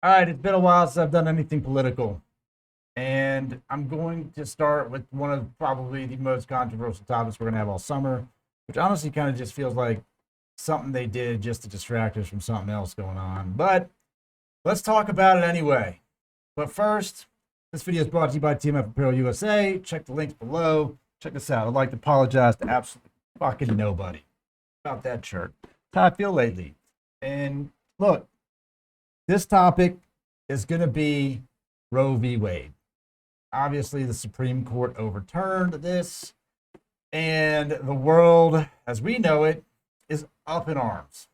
All right, it's been a while since I've done anything political, and I'm going to start with one of probably the most controversial topics we're going to have all summer, which honestly kind of just feels like something they did just to distract us from something else going on. But let's talk about it anyway. But first, this video is brought to you by Team F Apparel USA. Check the links below. Check this out. I'd like to apologize to absolutely fucking nobody about that shirt. That's how I feel lately. And look, this topic is going to be Roe v. Wade. Obviously, the Supreme Court overturned this, and the world, as we know it, is up in arms.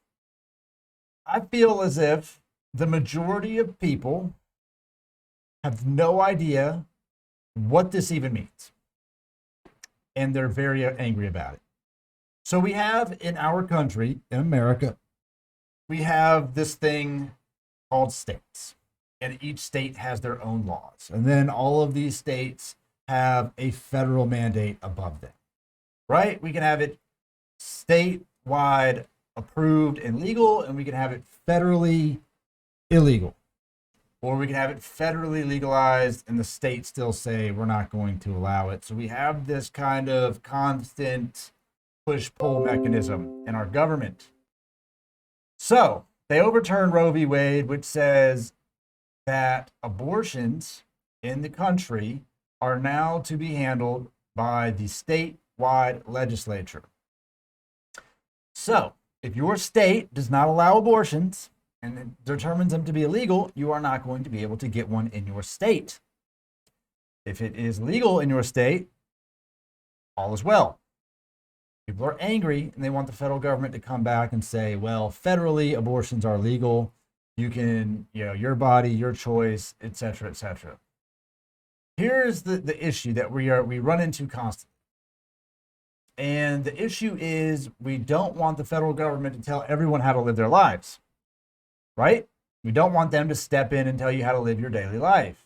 I feel as if the majority of people have no idea what this even means, and they're very angry about it. So we have in our country, in America, we have this thing called states, and each state has their own laws, and then all of these states have a federal mandate above them, right? We can have it statewide approved and legal, and we can have it federally illegal, or we can have it federally legalized and the states still say we're not going to allow it. So we have this kind of constant push-pull mechanism in our government. So they overturned Roe v. Wade, which says that abortions in the country are now to be handled by the statewide legislature. So if your state does not allow abortions and it determines them to be illegal, you are not going to be able to get one in your state. If it is legal in your state, all is well. People are angry and they want the federal government to come back and say, well, federally abortions are legal. You can, your body, your choice, et cetera, et cetera. Here's the issue that we run into constantly. And the issue is we don't want the federal government to tell everyone how to live their lives, right? We don't want them to step in and tell you how to live your daily life.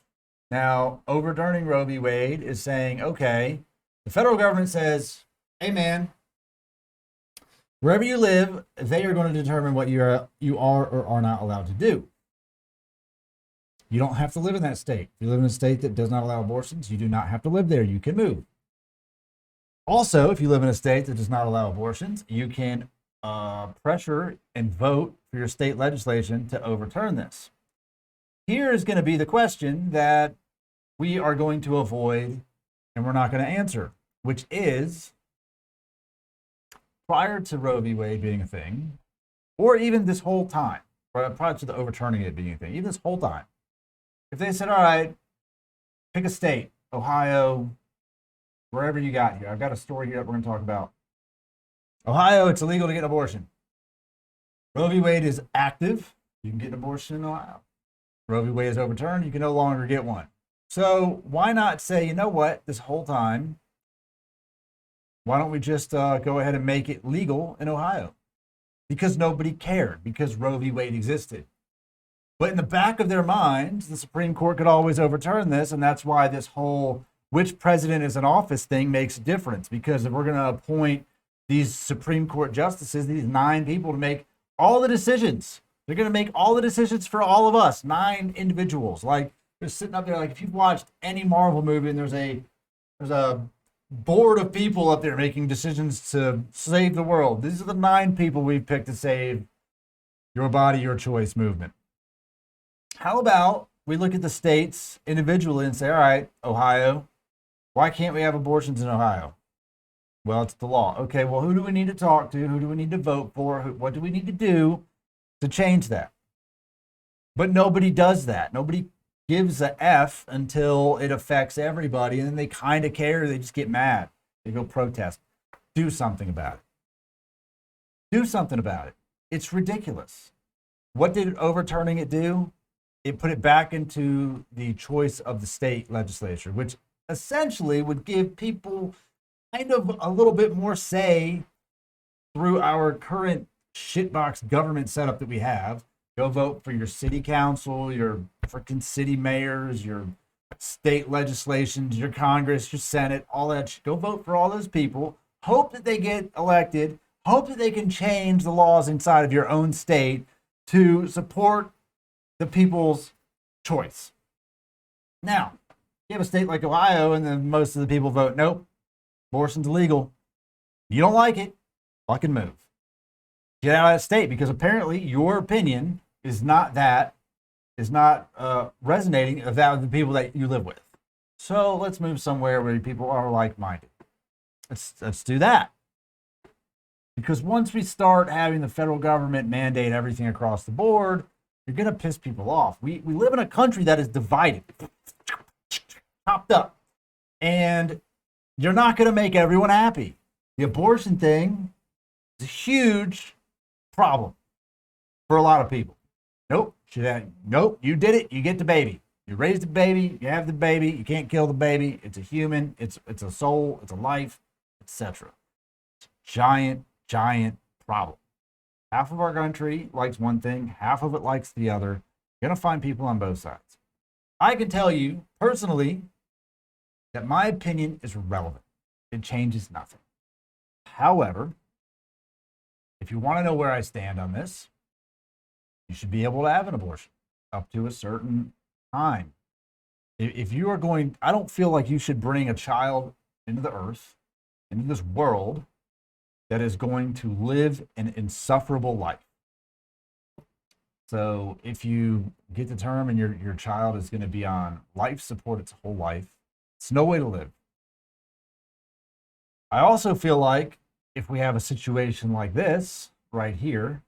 Now, overturning Roe v. Wade is saying, okay, the federal government says, hey, man, wherever you live, they are going to determine what you are or are not allowed to do. You don't have to live in that state. If you live in a state that does not allow abortions, you do not have to live there. You can move. Also, if you live in a state that does not allow abortions, you can pressure and vote for your state legislation to overturn this. Here is going to be the question that we are going to avoid and we're not going to answer, which is, prior to Roe v. Wade being a thing, or even this whole time, prior to the overturning it being a thing, even this whole time, if they said, all right, pick a state, Ohio, wherever you got here. I've got a story here that we're going to talk about. Ohio, it's illegal to get an abortion. Roe v. Wade is active. You can get an abortion in Ohio. Roe v. Wade is overturned. You can no longer get one. So why not say, you know what, this whole time, why don't we just go ahead and make it legal in Ohio? Because nobody cared, because Roe v. Wade existed. But in the back of their minds, the Supreme Court could always overturn this, and that's why this whole which president is in office thing makes a difference. Because if we're going to appoint these Supreme Court justices, these 9 people to make all the decisions, they're going to make all the decisions for all of us, 9 individuals. Like, they're sitting up there, like if you've watched any Marvel movie and there's a board of people up there making decisions to save the world. These are the 9 people we've picked to save your body, your choice movement. How about we look at the states individually and say, all right, Ohio, why can't we have abortions in Ohio? Well, it's the law. Okay, well, who do we need to talk to? Who do we need to vote for? What do we need to do to change that? But nobody does that. Nobody gives a F until it affects everybody, and then they kind of care. They just get mad. They go protest. Do something about it. Do something about it. It's ridiculous. What did overturning it do? It put it back into the choice of the state legislature, which essentially would give people kind of a little bit more say through our current shitbox government setup that we have. Go vote for your city council, your freaking city mayors, your state legislations, your Congress, your Senate, all that shit. Go vote for all those people. Hope that they get elected. Hope that they can change the laws inside of your own state to support the people's choice. Now, you have a state like Ohio, and then most of the people vote, nope, abortion's illegal. You don't like it, fucking move. Get out of that state, because apparently your opinion is not resonating of that with the people that you live with. So let's move somewhere where people are like-minded. Let's do that. Because once we start having the federal government mandate everything across the board, you're going to piss people off. We live in a country that is divided, chopped up, and you're not going to make everyone happy. The abortion thing is a huge problem for a lot of people. Nope, you did it, you get the baby. You raise the baby, you have the baby, you can't kill the baby. It's a human, it's a soul, it's a life, etc. It's a giant problem. Half of our country likes one thing, half of it likes the other. You're going to find people on both sides. I can tell you personally that my opinion is irrelevant. It changes nothing. However, if you want to know where I stand on this, you should be able to have an abortion up to a certain time. If you are going, I don't feel like you should bring a child into the earth, into this world, that is going to live an insufferable life. So if you get the term and your child is going to be on life support its whole life, it's no way to live. I also feel like if we have a situation like this right here,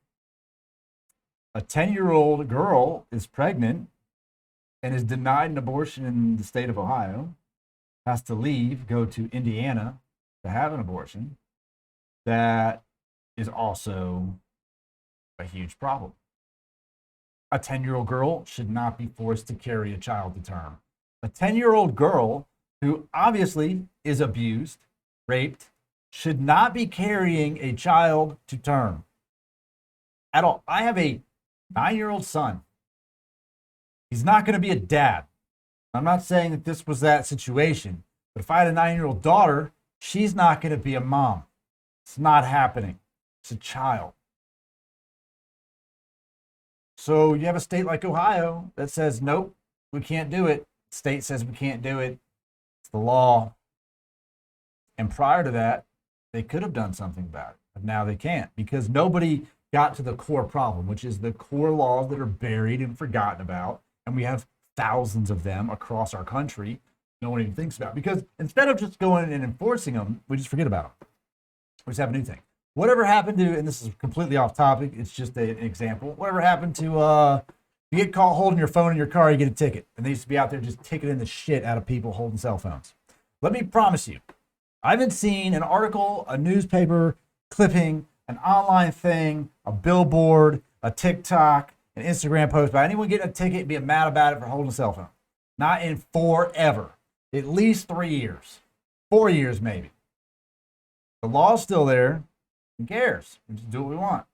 a 10-year-old girl is pregnant and is denied an abortion in the state of Ohio, has to leave, go to Indiana to have an abortion, that is also a huge problem. A 10-year-old girl should not be forced to carry a child to term. A 10-year-old girl who obviously is abused, raped, should not be carrying a child to term at all. I have a 9-year-old son. He's not going to be a dad. I'm not saying that this was that situation, but if I had a 9-year-old daughter, she's not going to be a mom. It's not happening. It's a child. So you have a state like Ohio that says, nope, we can't do it. The state says we can't do it. It's the law. And prior to that, they could have done something about it. But now they can't, because nobody got to the core problem, which is the core laws that are buried and forgotten about. And we have thousands of them across our country no one even thinks about. Because instead of just going and enforcing them, we just forget about them. We just have a new thing. Whatever happened to, and this is completely off topic, it's just an example. Whatever happened to, you get caught holding your phone in your car, you get a ticket. And they used to be out there just ticketing the shit out of people holding cell phones. Let me promise you, I haven't seen an article, a newspaper clipping, an online thing, a billboard, a TikTok, an Instagram post by anyone getting a ticket and being mad about it for holding a cell phone. Not in forever. At least 3 years. 4 years maybe. The law's still there. Who cares? We just do what we want.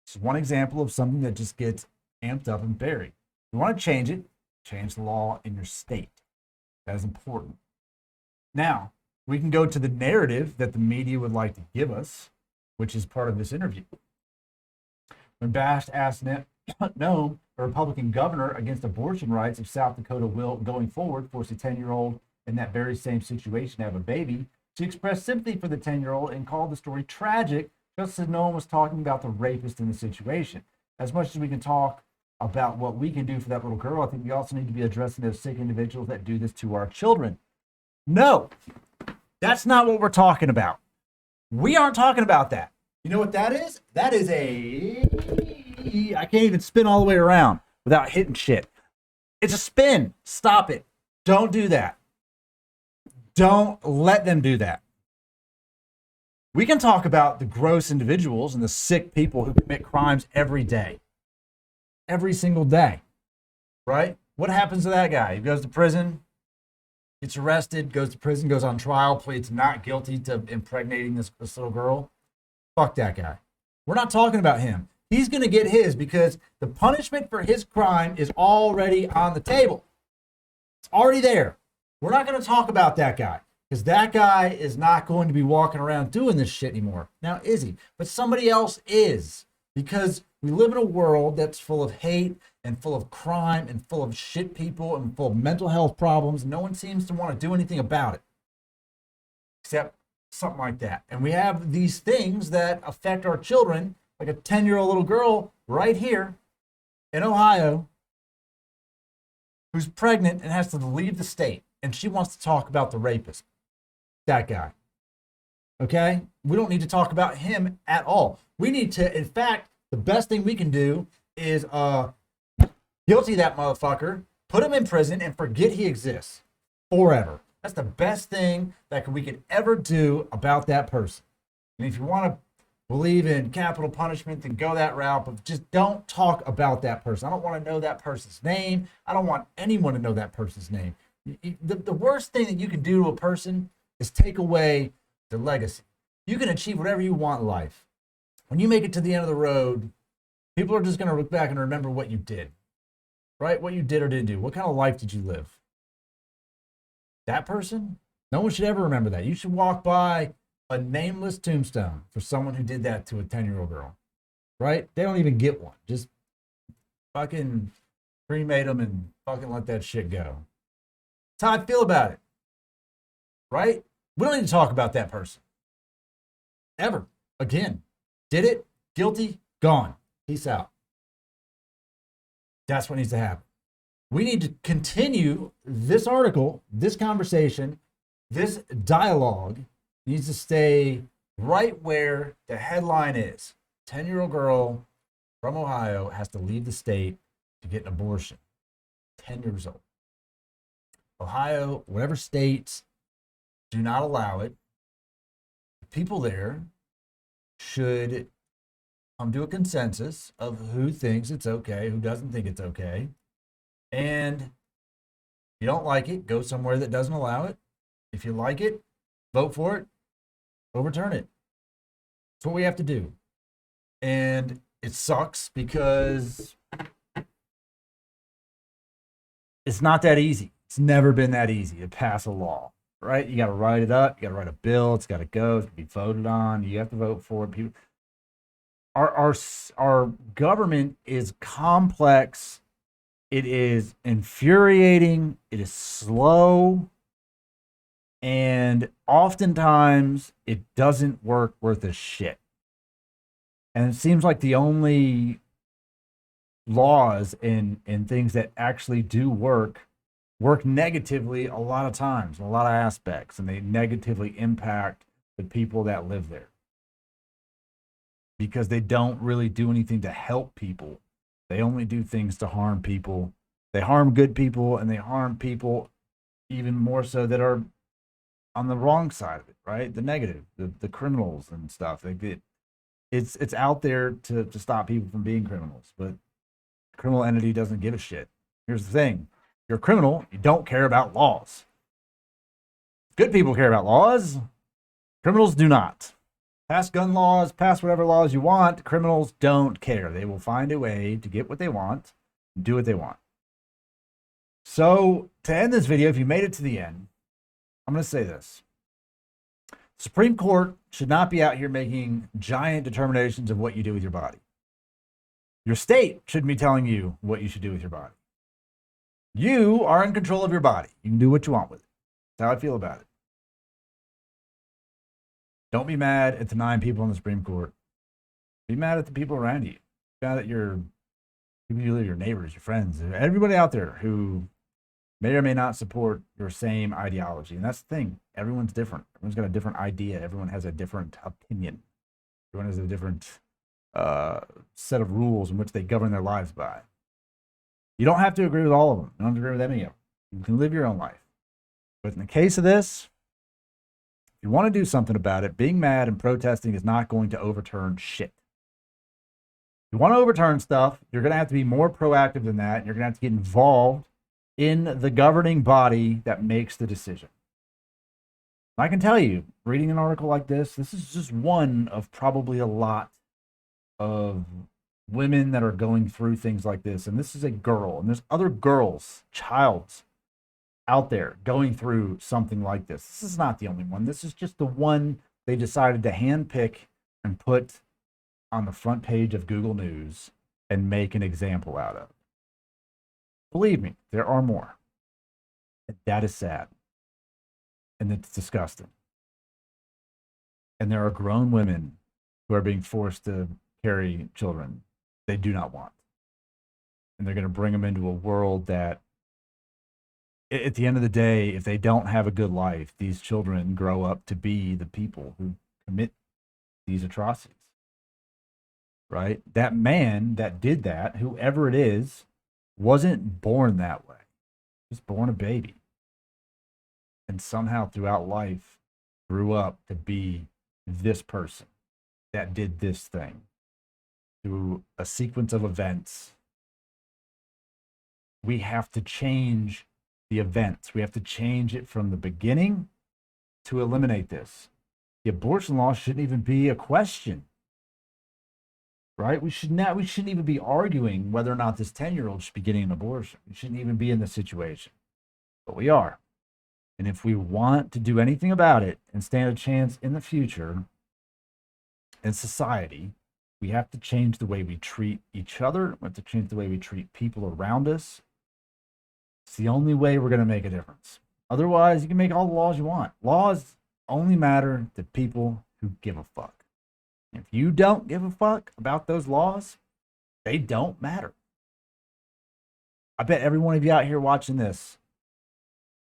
This is one example of something that just gets amped up and buried. If you want to change it, change the law in your state. That is important. Now, we can go to the narrative that the media would like to give us, which is part of this interview. When Bash asked Noem, a Republican governor, against abortion rights if South Dakota will, going forward, force a 10-year-old in that very same situation to have a baby, she expressed sympathy for the 10-year-old and called the story tragic, just as Noem was talking about the rapist in the situation. As much as we can talk about what we can do for that little girl, I think we also need to be addressing those sick individuals that do this to our children. No, that's not what we're talking about. We aren't talking about that. You know what that is? That is I can't even spin all the way around without hitting shit. It's a spin. Stop it. Don't do that. Don't let them do that. We can talk about the gross individuals and the sick people who commit crimes every day. Every single day. Right? What happens to that guy? He goes to prison, gets arrested, goes to prison, goes on trial, pleads not guilty to impregnating this little girl. Fuck that guy. We're not talking about him. He's going to get his because the punishment for his crime is already on the table. It's already there. We're not going to talk about that guy because that guy is not going to be walking around doing this shit anymore. Now, is he? But somebody else is, because We live in a world that's full of hate and full of crime and full of shit people and full of mental health problems. No one seems to want to do anything about it except something like that. And we have these things that affect our children, like a 10-year-old little girl right here in Ohio who's pregnant and has to leave the state. And she wants to talk about the rapist, that guy. Okay? We don't need to talk about him at all. We need to, in fact, the best thing we can do is guilty that motherfucker, put him in prison, and forget he exists forever. That's the best thing that we could ever do about that person. And if you want to believe in capital punishment, then go that route, but just don't talk about that person. I don't want to know that person's name. I don't want anyone to know that person's name. The worst thing that you can do to a person is take away their legacy. You can achieve whatever you want in life. When you make it to the end of the road, people are just going to look back and remember what you did, right? What you did or didn't do. What kind of life did you live? That person? No one should ever remember that. You should walk by a nameless tombstone for someone who did that to a 10-year-old girl, right? They don't even get one. Just fucking cremate them and fucking let that shit go. That's how I feel about it, right? We don't need to talk about that person ever again. Did it, guilty, gone. Peace out. That's what needs to happen. We need to continue this article, this conversation, this dialogue needs to stay right where the headline is. 10-year-old girl from Ohio has to leave the state to get an abortion. 10 years old. Ohio, whatever states do not allow it, people there should come to a consensus of who thinks it's okay, who doesn't think it's okay. And if you don't like it, go somewhere that doesn't allow it. If you like it, vote for it, overturn it. That's what we have to do. And it sucks because it's not that easy. It's never been that easy to pass a law, right? You got to write it up. You got to write a bill. It's got to go. It's got to be voted on. You have to vote for it. People, our government is complex. It is infuriating. It is slow. And oftentimes it doesn't work worth a shit. And it seems like the only laws and things that actually do work negatively a lot of times, in a lot of aspects, and they negatively impact the people that live there. Because they don't really do anything to help people. They only do things to harm people. They harm good people, and they harm people even more so that are on the wrong side of it, right? The negative, the criminals and stuff. It's out there to stop people from being criminals, but the criminal entity doesn't give a shit. Here's the thing. If you're a criminal, you don't care about laws. Good people care about laws. Criminals do not. Pass gun laws, pass whatever laws you want. Criminals don't care. They will find a way to get what they want, do what they want. So to end this video, if you made it to the end, I'm going to say this. The Supreme Court should not be out here making giant determinations of what you do with your body. Your state shouldn't be telling you what you should do with your body. You are in control of your body. You can do what you want with it. That's how I feel about it. Don't be mad at the 9 people in the Supreme Court. Be mad at the people around you. Be mad at your neighbors, your friends, everybody out there who may or may not support your same ideology. And that's the thing. Everyone's different. Everyone's got a different idea. Everyone has a different opinion. Everyone has a different set of rules in which they govern their lives by. You don't have to agree with all of them. You don't have to agree with any of them. You can live your own life. But in the case of this, if you want to do something about it, being mad and protesting is not going to overturn shit. If you want to overturn stuff, you're going to have to be more proactive than that. And you're going to have to get involved in the governing body that makes the decision. I can tell you, reading an article like this is just one of probably a lot of women that are going through things like this. And this is a girl, and there's other girls, childs out there going through something like this. This is not the only one. This is just the one they decided to handpick and put on the front page of Google News and make an example out of. Believe me, there are more. That is sad. And it's disgusting. And there are grown women who are being forced to carry children they do not want. And they're going to bring them into a world that, at the end of the day, if they don't have a good life, these children grow up to be the people who commit these atrocities. Right? That man that did that, whoever it is, wasn't born that way. He was born a baby. And somehow throughout life grew up to be this person that did this thing through a sequence of events. We have to change the events. We have to change it from the beginning to eliminate this. The abortion law shouldn't even be a question. Right? We shouldn't even be arguing whether or not this 10-year-old should be getting an abortion. We shouldn't even be in this situation. But we are. And if we want to do anything about it and stand a chance in the future in society, we have to change the way we treat each other. We have to change the way we treat people around us. It's the only way we're going to make a difference. Otherwise, you can make all the laws you want. Laws only matter to people who give a fuck. If you don't give a fuck about those laws, they don't matter. I bet every one of you out here watching this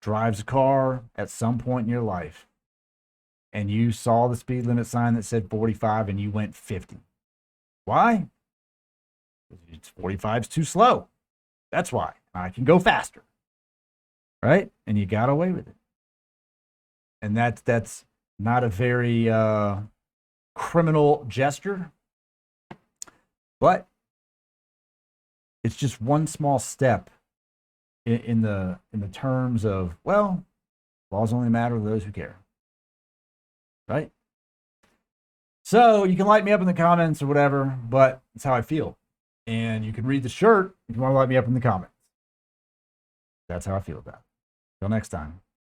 drives a car at some point in your life and you saw the speed limit sign that said 45 and you went 50. Why? It's 45 is too slow. That's why. I can go faster. Right? And you got away with it. And that's not a very criminal gesture, but it's just one small step in the terms of, well, laws only matter to those who care. Right? So you can light me up in the comments or whatever, but it's how I feel. And you can read the shirt if you want to light me up in the comments. That's how I feel about it. Till next time.